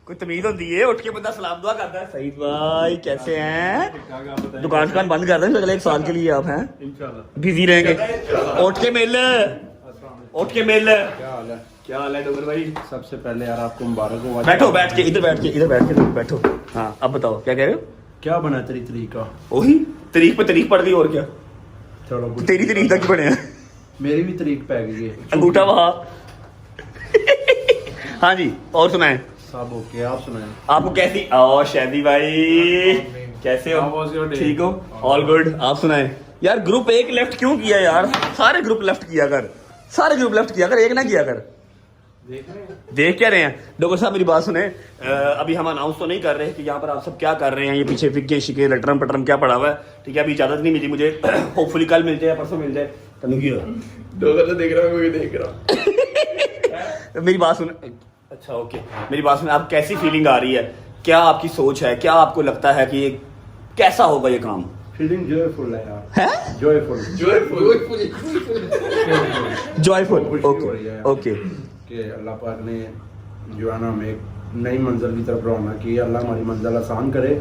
कोई तमीज होती है, उठ के बंदा सलाम दुआ करता है। सईद भाई कैसे हैं? दुकान बंद कर देंगे अगले 1 साल के लिए आप हैं? बिजी रहेंगे। उठ के मिल, उठ के मिल। क्या हाल है डोगर भाई? सबसे पहले यार आपको मुबारक हो। बैठो, बैठ के इधर बैठ के बैठो। हाँ अब बताओ क्या कह रहे हो? क्या बना तेरी तरीका? वही तारीख पे तारीख पड़ गई, और क्या? चलो तेरी तारीख तक बने हैं। मेरी भी तरीक पै गई है। अंगूठा वहाँ। हाँ जी, और सुनाए सब ओके, आप सुनाए। आपको कैसी? ओ शादी भाई कैसे How was your हो? day? ठीक हो? All good. आप सुनाए यार। ग्रुप एक लेफ्ट क्यों किया यार? सारे ग्रुप लेफ्ट किया कर, सारे ग्रुप लेफ्ट किया कर, एक ना किया कर। देख क्या रहे हैं? डॉक्टर साहब मेरी बात सुने। अभी हम अनाउंस तो नहीं कर रहे कि यहाँ पर आप सब क्या कर रहे हैं। ये पीछे फिक्के शिके लटरम पटरम क्या पड़ा हुआ है, ठीक है? अभी इजाजत नहीं मिली मुझे। होपफुली कल मिल जाए, परसों मिल जाए। डोगर तो देख रहा हूँ, मैं देख रहा हूँ। मेरी बात सुन। अच्छा ओके, मेरी बात सुन। आप कैसी फीलिंग आ रही है? क्या आपकी सोच है? क्या आपको लगता है कि ये कैसा होगा ये काम? फीलिंग जॉयफुल है यार। हैं? Joyful joyful. ओके कि अल्लाह पाक ने जो है ना हमें एक नई मंजिल की तरफ रवाना की। अल्लाह हमारी मंजिल आसान करे,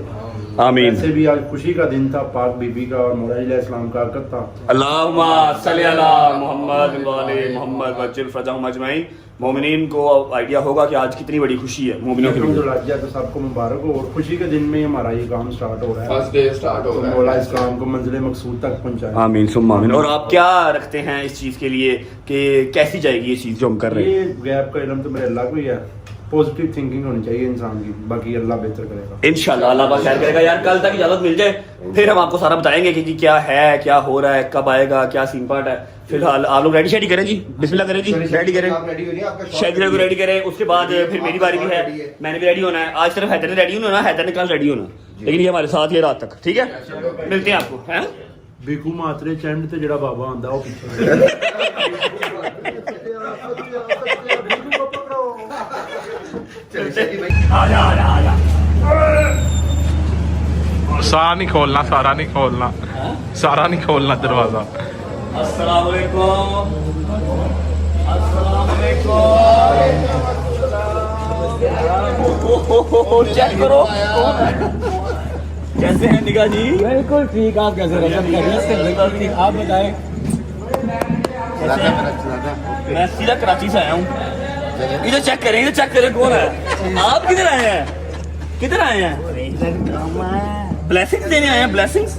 आमीन। वैसे भी आज खुशी का दिन था, पाक बीबी का और मौला इस्लाम का हक़ था। अल्लाहुम्मा सल्ली अला मुहम्मद व अला मुहम्मद वज्जिल फरजहुम अजमाइन। मोमिनीन को आइडिया होगा कि आज कितनी बड़ी खुशी है मोमिनों के लिए। तो सबको मुबारक हो। और खुशी के दिन में हमारा ये काम स्टार्ट हो रहा है। फर्स्ट डे स्टार्ट हो तो रहा है। मौला इस्लाम को मंजिल मकसूद तक पहुंचाए। आमीन सुम्मा आमीन। और आप क्या रखते हैं इस चीज के लिए कि कैसी जाएगी ये चीज जो हम कर रहे हैं? ये गैप का इल्म तो मेरे अल्लाह को ही है। पॉजिटिव थिंकिंग होनी चाहिए इंसान की, बाकी अल्लाह बेहतर करेगा इंशाल्लाह अल्लाह पाक खैर करेगा यार। कल तक इजाजत मिल जाए फिर हम आपको सारा बताएंगे कि जी क्या है, क्या हो रहा है, कब आएगा, क्या सीन पार्ट है। फिलहाल आप लोग रेडी शेडी करें जी, बिस्मिल्लाह करें जी, रेडी करें, शेखर को रेडी करें, उसके बाद फिर मेरी बारी भी है, मैंने भी रेडी होना है। आज सिर्फ हैदर ने रेडी होना, हैदर ने कल रेडी होना, लेकिन ये हमारे साथ ही रात तक, ठीक है। मिलते हैं आपको, हैं बिकू मात्रे चंड ते जेड़ा बाबा आंदा वो पीछे सारा नहीं खोलना, सारा नहीं खोलना, सारा नहीं खोलना दरवाजा। अस्सलाम वालेकुम, अस्सलाम वालेकुम। चेक करो कैसे हैं निगाह जी? बिल्कुल ठीक। आप कैसे बिल्कुल ठीक। आप बताएं। मैं सीधा कराची से आया हूँ। इधर चेक करें, इधर चेक करें कौन है। आप किधर आए हैं? किधर आए हैं? ब्लेसिंग्स देने आए हैं, ब्लेसिंग्स।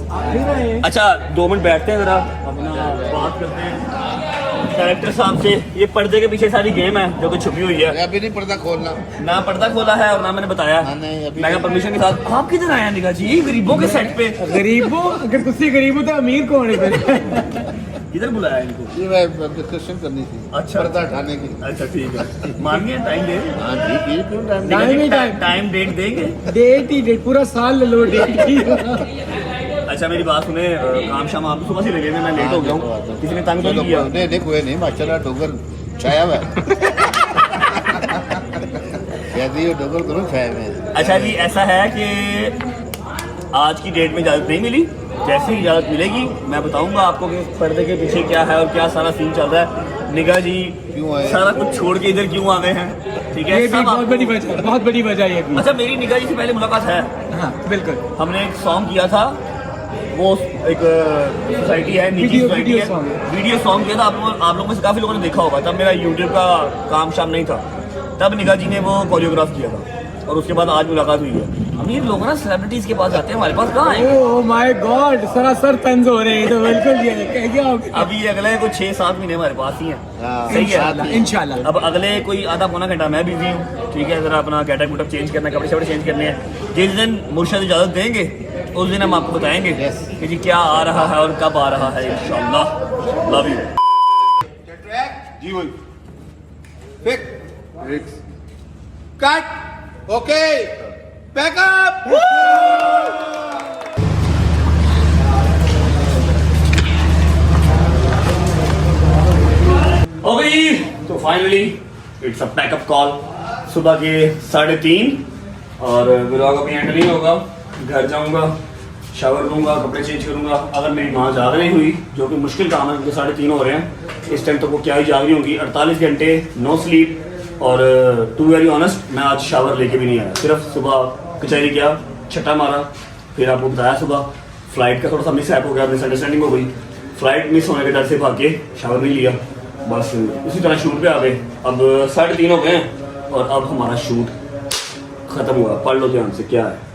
अच्छा 2 मिनट बैठते हैं जरा, अपना बात करते हैं डायरेक्टर साहब से। ये पर्दे के पीछे सारी गेम है जो कि छुपी हुई है। अभी नहीं पर्दा खोलना, ना पर्दा खोला है और ना मैंने बताया। मैं परमिशन के साथ। आप किधर आए हैं निगाह जी? गरीबों के सेट पे। गरीबों, अगर तुझसे गरीब हो तो अमीर कौन है फिर? किधर बुलाया इनको? ये डिस्कशन करनी थी, अच्छा पर्दा हटाने की। अच्छा ठीक है, मान गए टाइम दे। हाँ ठीक है, क्यों टाइम टाइम ही टाइम। टाइम डेट देंगे। डेट ही डेट, पूरा साल ले लो डेट की। अच्छा मेरी बात सुने, काम शाम आप सुबह से लगे हुए, मैं लेट हो गया हूँ, किसी ने तंग तो नहीं किया? नहीं कोई नहीं, माशाल्लाह डोगर छाया हुआ है। कहती हो डोगर करो छाया में। अच्छा जी ऐसा है कि आज की डेट में इजाज़त नहीं मिली, जैसे ही इजाज़त मिलेगी मैं बताऊंगा आपको कि पर्दे के पीछे क्या है और क्या सारा सीन चल रहा है। निगाह जी क्यों आए? सारा कुछ छोड़ के इधर क्यों आ गए हैं? ठीक है, ये भी सब बहुत आपको- बड़ी वजह, बहुत बड़ी वजह ये भी। अच्छा मेरी निगाह जी से पहले मुलाकात है, हाँ बिल्कुल। हमने एक सॉन्ग किया था, वो एक सोसाइटी है, निजी सोसाइटी है, वीडियो सॉन्ग किया था। आप लोगों में से काफ़ी लोगों ने देखा होगा। तब मेरा यूट्यूब का काम शाम नहीं था, तब निगाह जी ने वो कोरियोग्राफ किया था और उसके बाद आज मुलाकात हुई है। अमीर लोग ना सेलिब्रिटीज के पास जाते हैं, हमारे पास कहाँ है? ओह माय गॉड, सरासर तंज हो रहे हैं तो बिल्कुल ये कह गया आप। अभी अगले कुछ 6-7 महीने हमारे पास ही हैं। हाँ, सही है इंशाल्लाह। अब अगले कोई आधा पौना घंटा मैं बिजी हूँ, ठीक है। जरा अपना गेटअप वेटअप चेंज करना है, कपड़े शपड़े चेंज करने हैं। जिस दिन मुर्शद इजाज़त देंगे उस दिन हम आपको बताएंगे कि जी क्या आ रहा है और कब आ रहा है इंशाल्लाह। लव यू जी वही फिक्स कट ओके बैकअप। हो गई तो finally it's a packup call. सुबह के 3:30 और व्लॉग अभी एंड नहीं होगा। घर जाऊंगा, शावर लूंगा, कपड़े चेंज करूंगा। अगर मेरी माँ जाग नहीं हुई, जो कि मुश्किल काम है क्योंकि 3:30 हो रहे हैं इस टाइम, तो वो क्या ही जाग रही होंगी। 48 घंटे नो स्लीप। और टू वेरी ऑनेस्ट मैं आज शावर लेके भी नहीं आया, सिर्फ सुबह कचहरी गया, छट्टा मारा, फिर आपको बताया सुबह फ्लाइट का थोड़ा सा मिस हैप हो गया, मिसअंडरस्टैंडिंग हो गई। फ्लाइट मिस होने के डर से भाग के शावर नहीं लिया, बस उसी तरह शूट पे आ गए। अब 3:30 हो गए हैं और अब हमारा शूट खत्म हुआ। पढ़ लो ध्यान से क्या है।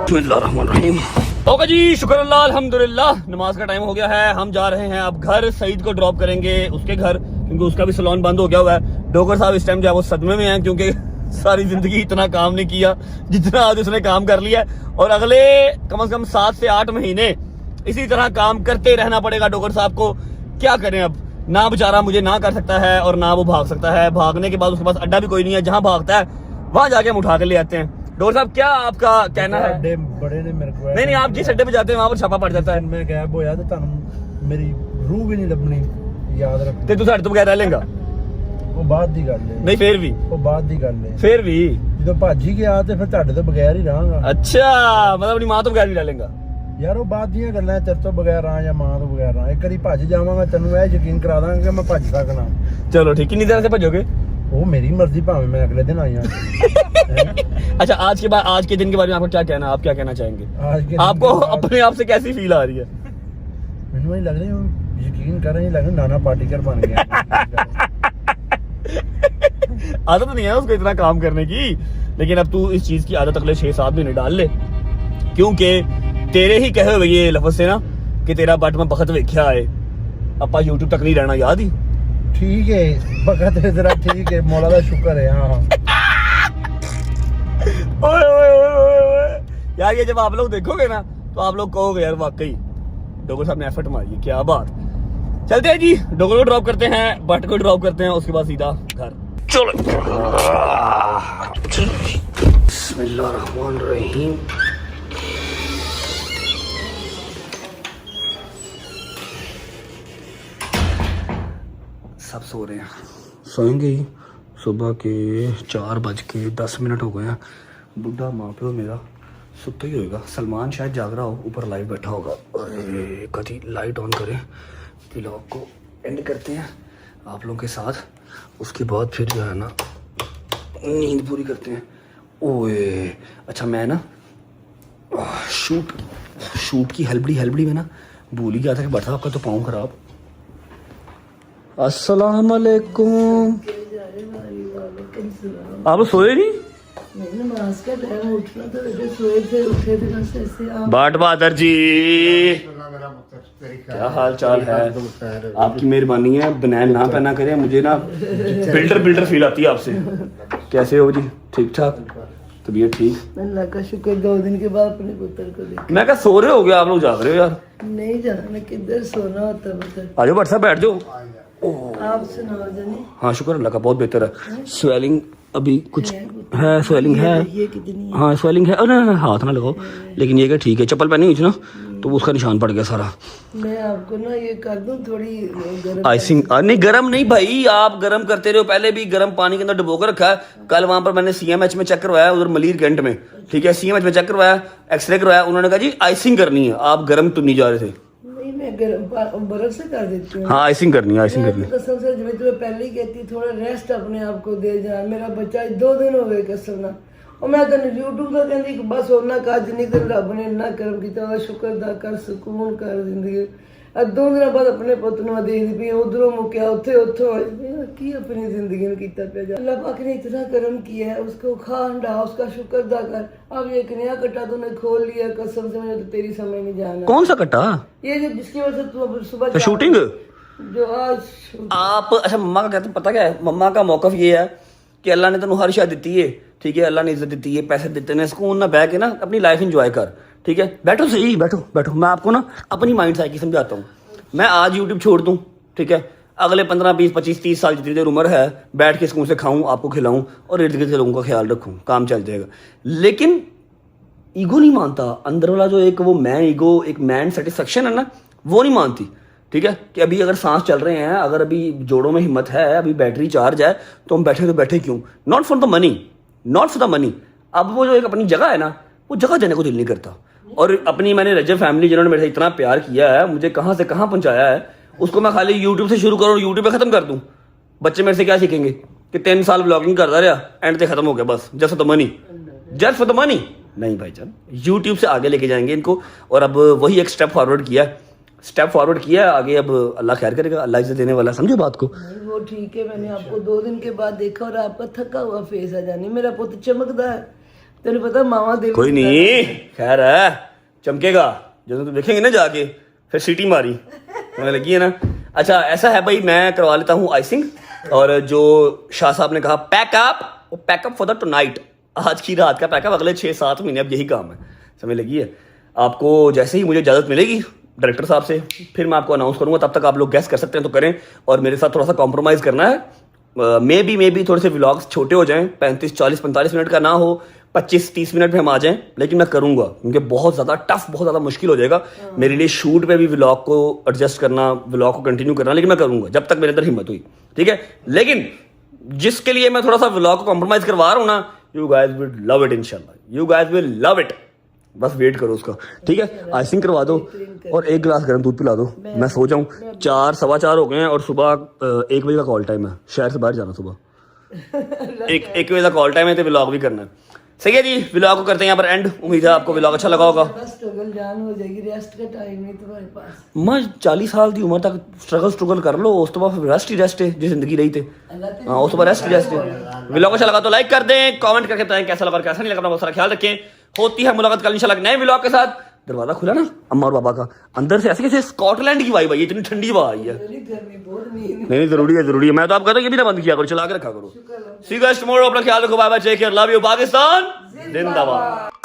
बिस्मिल्लाहिर्रहमानिर्रहीम। ओके जी, शुक्र अल्लाह अल्हम्दुलिल्लाह, नमाज का टाइम हो गया है। हम जा रहे हैं अब घर। सईद को ड्रॉप करेंगे उसके घर, क्योंकि उसका भी सैलून बंद हो गया हुआ है। डोगर साहब इस टाइम जो है वो सदमे में हैं, क्योंकि सारी जिंदगी इतना काम नहीं किया जितना आज उसने काम कर लिया है। और अगले कम से कम 7 से 8 महीने इसी तरह काम करते रहना पड़ेगा डोगर साहब को। क्या करें अब, ना बेचारा मुझे ना कर सकता है और ना वो भाग सकता है। भागने के बाद उसके पास अड्डा भी कोई नहीं है, जहाँ भागता है वहां जाके हम उठा के ले आते हैं। डोगर साहब क्या आपका कहना है? बड़े ने मेरे को नहीं आप जिस अड्डे पे जाते हैं वहां पर छापा पड़ जाता है। मैं गैब होया तो ਤੁਹਾਨੂੰ मेरी रूह भी नहीं लभनी, याद रख। ਤੇ ਤੂੰ ਸਾਡੇ ਤੋਂ ਬਗੈਰ ਰਹਿ ਲੇਗਾ? ਉਹ ਬਾਅਦ ਦੀ ਗੱਲ ਹੈ। ਨਹੀਂ ਫੇਰ ਵੀ ਉਹ ਬਾਅਦ ਦੀ ਗੱਲ ਹੈ। ਫੇਰ ਵੀ ਜਦੋਂ ਭੱਜ ਹੀ ਗਿਆ ਤੇ ਫਿਰ ਤੁਹਾਡੇ ਤੋਂ ਬਗੈਰ ਹੀ ਰਹਾਂਗਾ। ਅੱਛਾ, ਮਤਲਬ ਆਪਣੀ ਮਾਂ ਤੋਂ ਬਗੈਰ ਵੀ ਰਹਿ ਲੇਗਾ? ਯਾਰ ਉਹ ਬਾਅਦ ਦੀਆਂ ਗੱਲਾਂ, ਤੇਰੇ ਤੋਂ ਬਗੈਰ ਰਾਂ ਜਾਂ ਮਾਂ ਤੋਂ ਬਗੈਰ ਰਾਂ। ਇੱਕ ਵਾਰੀ ਭੱਜ ਜਾਵਾਂਗਾ, ਤੈਨੂੰ ਇਹ ਯਕੀਨ ਕਰਾ ਦਾਂਗਾ ਕਿ ਮੈਂ ਭੱਜ ਸਕਣਾ। चलो ठीक। कितनी देर से भजोगे? ਉਹ ਮੇਰੀ ਮਰਜ਼ੀ, ਭਾਵੇਂ ਮੈਂ ਅਗਲੇ दिन ਆਇਆ। अच्छा आज के दिन के बारे में आपको क्या कहना है? आप क्या कहना चाहेंगे? आज के दिन आपको के बाद अपने आप से कैसी फील आ रही है? ਮੈਨੂੰ ਨਹੀਂ ਲੱਗ ਰਿਹਾ, ਯਕੀਨ ਕਰ ਨਹੀਂ ਲੱਗ ਨਾਨਾ पाटेकर बन गया। आदत नहीं है उसको इतना काम करने की, लेकिन अब तू इस चीज की आदत अगले 6-7 महीने डाल ले, क्योंकि ਤੇਰੇ ਹੀ ਕਹੇ ਹੋਏ ਇਹ ਲਫ਼ਜ਼ ਸੇ ਨਾ ਕਿ ਤੇਰਾ ਬੱਟ ਮੈਂ ਬਖਤ ਵੇਖਿਆ ਏ ਆਪਾਂ YouTube ਤੱਕ ਨਹੀਂ ਰਹਿਣਾ ਯਾਦ ਹੀ ठीक है बखत है जरा ठीक है मौला का शुक्र है हाँ ओए ओए ओए ओए ओए यार ये जब आप लोग देखोगे ना तो आप लोग कहोगे यार वाकई डोगर साहब ने एफर्ट मारी है क्या बात चलते हैं जी डोगर को ड्रॉप करते हैं बट को ड्रॉप करते हैं उसके बाद सीधा घर चलो बिस्मिल्लाहिर्रहमानिर्रहीम सब सो रहे हैं सोएंगे ही सुबह के 4:10 हो गए हैं बुढ़ा माँ प्यो मेरा सुता ही होगा सलमान शायद जाग रहा हो ऊपर लाइव बैठा होगा अरे कभी लाइट ऑन करें व्लॉग को एंड करते हैं आप लोगों के साथ उसके बाद फिर जो है ना नींद पूरी करते हैं ओए अच्छा मैं ना शूट की हलबड़ी में ना भूल ही गया था कि बड़ा आपका तो पाँव खराब अस्सलाम वालेकुम आप सोए नहीं नमाज का टाइम उठना तो सोए थे उठे थे बस ऐसे आप बाट बहादुर जी क्या हाल चाल है आपकी मेहरबानी है बनैन ना पहना करें मुझे ना बिल्डर फील आती है आपसे कैसे हो जी ठीक ठाक तबीयत ठीक अल्लाह का शुक्र 2 दिन के बाद अपने पुत्र को देख मैं क्या सो रहे हो गया आप लोग जाग रहे हो यार नहीं जाना मैं किधर सोना होता पुत्र आ जाओ भट्ट साहब बैठ जाओ आप सुनाओ जनी हाँ शुक्र अल्लाह का बहुत बेहतर है स्वेलिंग अभी कुछ है स्वेलिंग है ये कितनी हाँ स्वेलिंग है और ना हाथ ना लगाओ लेकिन ये क्या ठीक है चप्पल पहनी हुई थी ना तो उसका निशान पड़ गया सारा मैं आपको ना ये कर दूं थोड़ी गर्म आइसिंग नहीं गरम नहीं भाई आप गरम करते रहो पहले भी गरम पानी के अंदर डुबो कर रखा है कल वहां पर मैंने CMH में चेक करवाया उधर मलीर कैंट में ठीक है CMH में चेक करवाया एक्सरे करवाया उन्होंने कहा जी आइसिंग करनी है आप गरम तो नहीं जा रहे थे नहीं मैं गर्म बर्फ से कर देती हूँ हाँ आइसिंग करनी है आइसिंग करनी है कसम से मैं तुम्हें पहले ही कहती थोड़ा रेस्ट अपने आप को दे जा मेरा बच्चा 2 दिन हो गए कसम ना और मैं तेन यूट्यूब का कहती कि बस होना का जिन्नी दिन रब ने इन्ना कर्म किया शुक्र दा कर सुकून कर जिंदगी 2 दिन बाद अपने पुत ਨੂੰ देखदी पई उधरों मुक्या उथों की अपनी जिंदगी में किया पे अल्लाह पाक ने इतना कर्म किया है उसको खा अंडा उसका शुक्र अदा कर अब एक नया कट्टा तूने खोल लिया कसम से मुझे तो तेरी समझ नहीं जाना कौन सा कट्टा ये जो जिसकी वजह से तू अब सुबह तो शूटिंग जो आज आप अच्छा मम्मा का कहते पता क्या है मम्मा का मौकफ ये है कि अल्लाह ने तेन हर शायद दी है ठीक है अल्लाह ने इज्जत दी है पैसे देते हैं सुकून ना बह के ना अपनी लाइफ इंजॉय कर ठीक है बैठो सही बैठो मैं आपको ना अपनी माइंड साइकिल समझाता हूँ मैं आज यूट्यूब छोड़ दूँ ठीक है अगले 15 20 25 30 साल जितनी देर उम्र है बैठ के सुकून से खाऊं आपको खिलाऊं और इर्द गिर्द के लोगों का ख्याल रखूं काम चल जाएगा लेकिन ईगो नहीं मानता अंदर वाला जो एक वो मैन ईगो एक मैन सेटिस्फेक्शन है ना वो नहीं मानती ठीक है कि अभी अगर सांस चल रहे हैं अगर अभी जोड़ों में हिम्मत है अभी बैटरी चार्ज है तो हम बैठे तो बैठे क्यों नॉट फॉर द मनी अब वो जो एक अपनी जगह है ना वो जगह देने को दिल नहीं करता और अपनी मैंने रजब फैमिली जिन्होंने मेरे से इतना प्यार किया है मुझे कहाँ से कहाँ पहुँचाया है उसको मैं खाली यूट्यूब से शुरू करूँ यूट्यूब पे खत्म कर दूँ बच्चे मेरे से क्या सीखेंगे कि 3 साल ब्लॉगिंग करता रहा एंड से खत्म हो गया बस जस्ट फॉर द मनी नहीं भाईजान यूट्यूब से आगे लेके जाएंगे इनको और अब वही एक स्टेप फॉरवर्ड किया आगे अब अल्लाह खैर करेगा अल्लाह इज्जत देने वाला समझे बात को वो ठीक है मैंने आपको 2 दिन के बाद देखा और आपका थका हुआ फेस आ जानी मेरा पुत्र चमकदा है तेरे पता मामा दिल कोई नहीं खैर है चमकेगा जो तुम देखेंगे ना जाके फिर सीटी मारी तुम्हें लगी है ना अच्छा ऐसा है भाई मैं करवा लेता हूँ आइसिंग और जो शाह साहब ने कहा पैकअप फॉर द टुनाइट आज की रात का पैकअप अगले 6-7 महीने अब यही काम है समझ लगी है आपको जैसे ही मुझे इजाज़त मिलेगी डायरेक्टर साहब से फिर मैं आपको अनाउंस करूंगा तब तक आप लोग गेस कर सकते हैं तो करें और मेरे साथ थोड़ा सा कॉम्प्रोमाइज़ करना है मे बी थोड़े से व्लॉग्स छोटे हो जाएं 35 40 45 मिनट का ना हो 25-30 मिनट में हम आ जाएं लेकिन मैं करूंगा क्योंकि बहुत ज़्यादा मुश्किल हो जाएगा मेरे लिए शूट पे भी व्लॉग को एडजस्ट करना व्लॉग को कंटिन्यू करना लेकिन मैं करूंगा जब तक मेरे अंदर हिम्मत हुई ठीक है लेकिन जिसके लिए मैं थोड़ा सा व्लॉग को कॉम्प्रोमाइज़ करवा रहा हूँ ना you guys will love it इंशाल्लाह you guys will love it बस वेट करो उसका ठीक है आइसिंग करवा दो और 1 गिलास गर्म दूध पिला दो मैं सो जाऊं 4-4:15 हो गए हैं और सुबह 1 बजे का कॉल टाइम है शहर से बाहर जाना सुबह 1 बजे का कॉल टाइम है तो व्लॉग भी करना है सही है जी व्लॉग को करते हैं यहाँ पर एंड उम्मीद है आपको व्लॉग अच्छा लगा होगा स्ट्रगल जान हो जाएगी रेस्ट का टाइम नहीं तुम्हारे पास मैं 40 साल की उम्र तक स्ट्रगल कर लो उस तो बाद रेस्ट ही रेस्ट है जो जिंदगी रही थे हाँ उस तो बाद रेस्ट है व्लॉग अच्छा लगा तो लाइक कर दें कमेंट करके बताएं कैसा लगा कैसा नहीं लगा अपना बहुत सारा ख्याल रखें होती है मुलाकात कल इंशाल्लाह नए व्लॉग के साथ दरवाजा खुला ना अम्मा और पापा का, अंदर से ऐसे कैसे स्कॉटलैंड की वाइब आई है, इतनी ठंडी हवा आई है। गर्मी बहुत नींद नहीं जरूरी है, मैं तो आप कहता हूँ ये भी ना बंद किया करो, चला के रखा करो। सी यू गाइस टुमारो, अपना ख्याल रखो, bye bye, take care, love you, Pakistan जिंदाबाद।